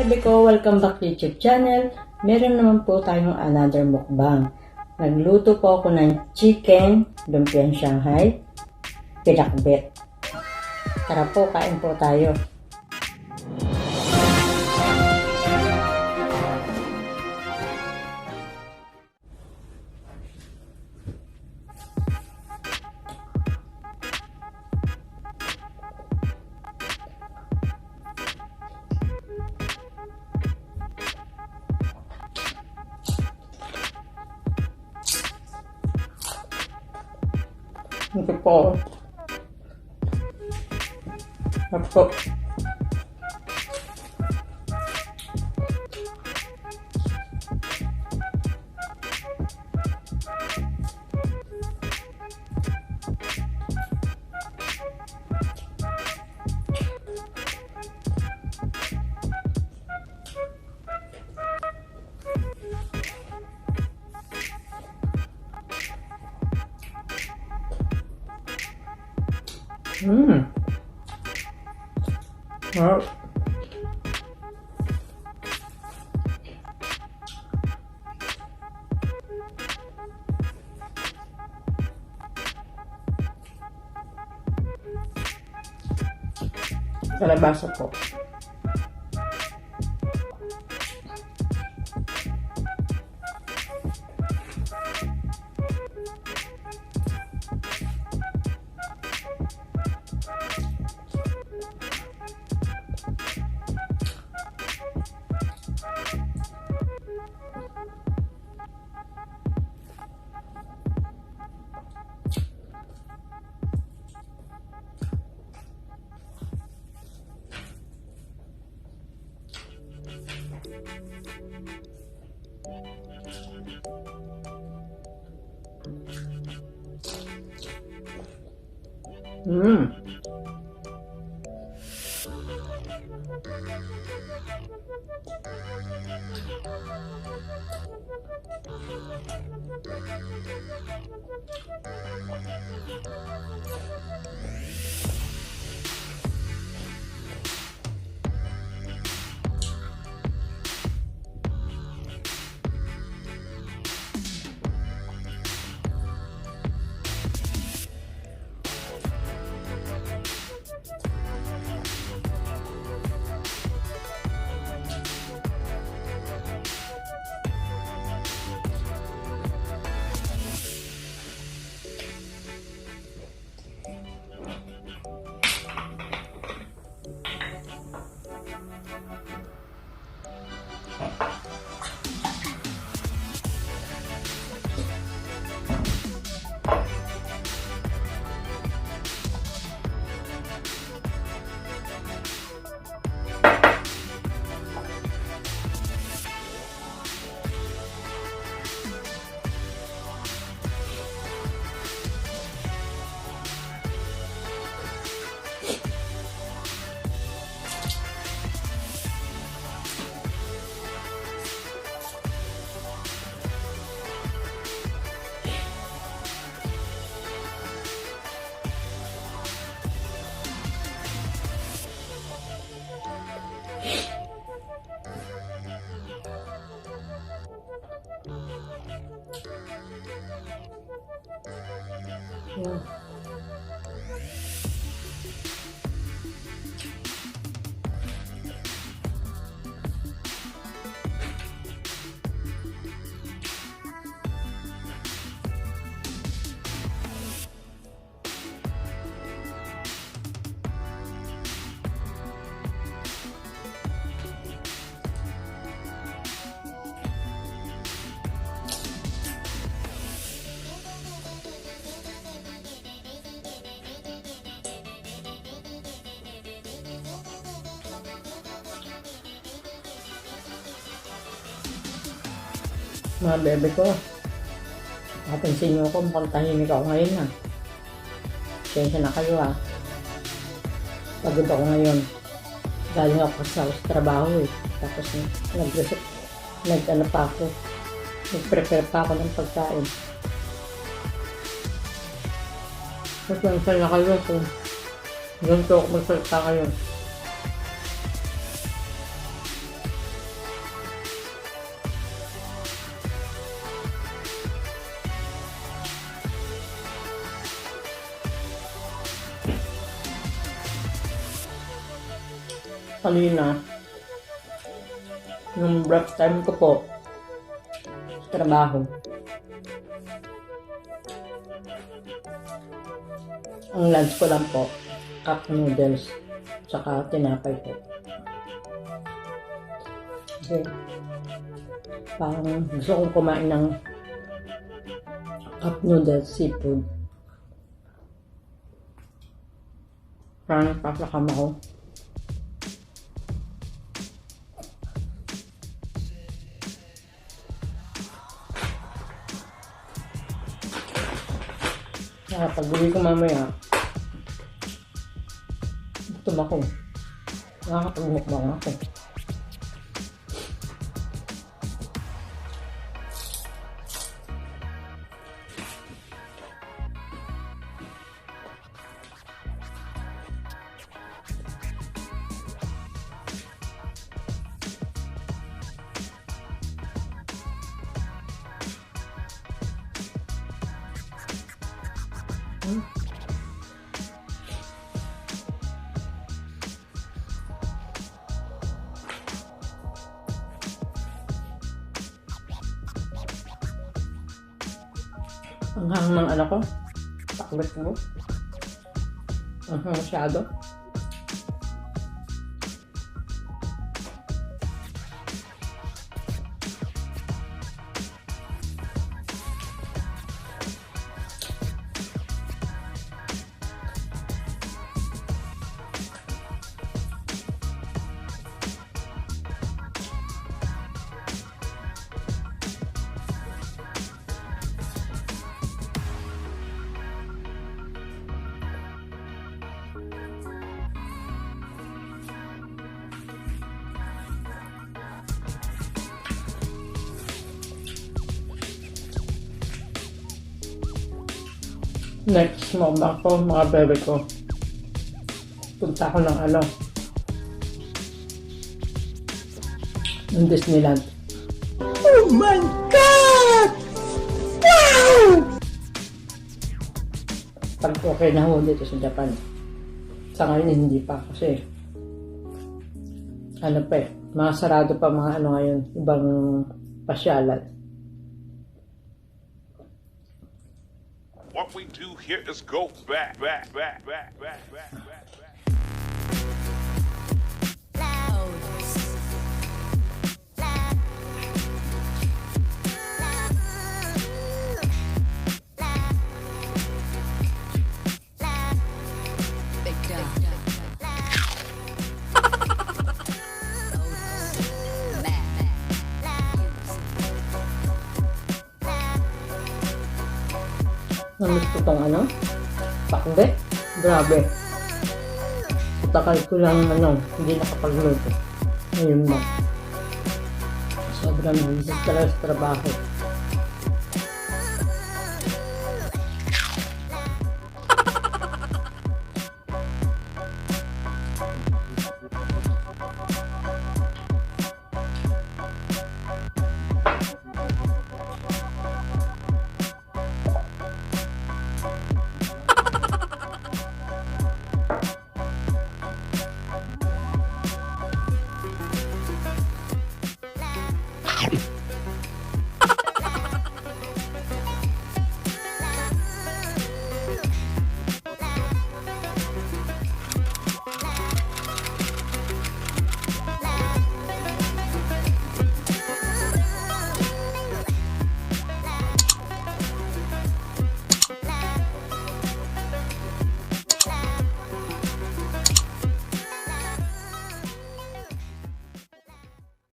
bebe ko, welcome back to YouTube channel. Meron naman po tayong another mukbang. Nagluto po ako ng chicken, lumpiang Shanghai, pinakbet. Tara po, kain po tayo. Ito po. Sarap po. Sarap. Kalabasa po. Mga bebe ko, napansin niyo ako, mukhang tahimik ako ngayon ha. Pasensya na kayo ha. Pagod ako ngayon. Galing ako sa trabaho eh. Tapos nag-ano pa ako. Nag-prepare pa ako ng pagkain. Pasensya na kayo kung ganito ako magsalita ngayon. kanina, yung break time ko po sa trabaho. Ang lunch ko lang po, cup noodles, saka tinapay po. Kasi, parang gusto kong kumain ng cup noodles, seafood. Parang papakam ako. Pag-uwi ko mamaya, gutom ako. Nakakapag-mukbang ako. Anghang ng ano ko, pakbet ko. Anghang masyado. Next, mukbang ko, mga bebe ko. Punta ko ng ng Disneyland. Oh my God! Wow! Pag okay na ho dito sa Japan. Sa ngayon, hindi pa kasi mga sarado pa mga ngayon, ibang pasyalan. What we do here is go back. Namiss ko tong pakbet. Grabe. Takal ko lang hindi nakapagluto. Ngayon na. Sobrang namiss talaga sa trabaho.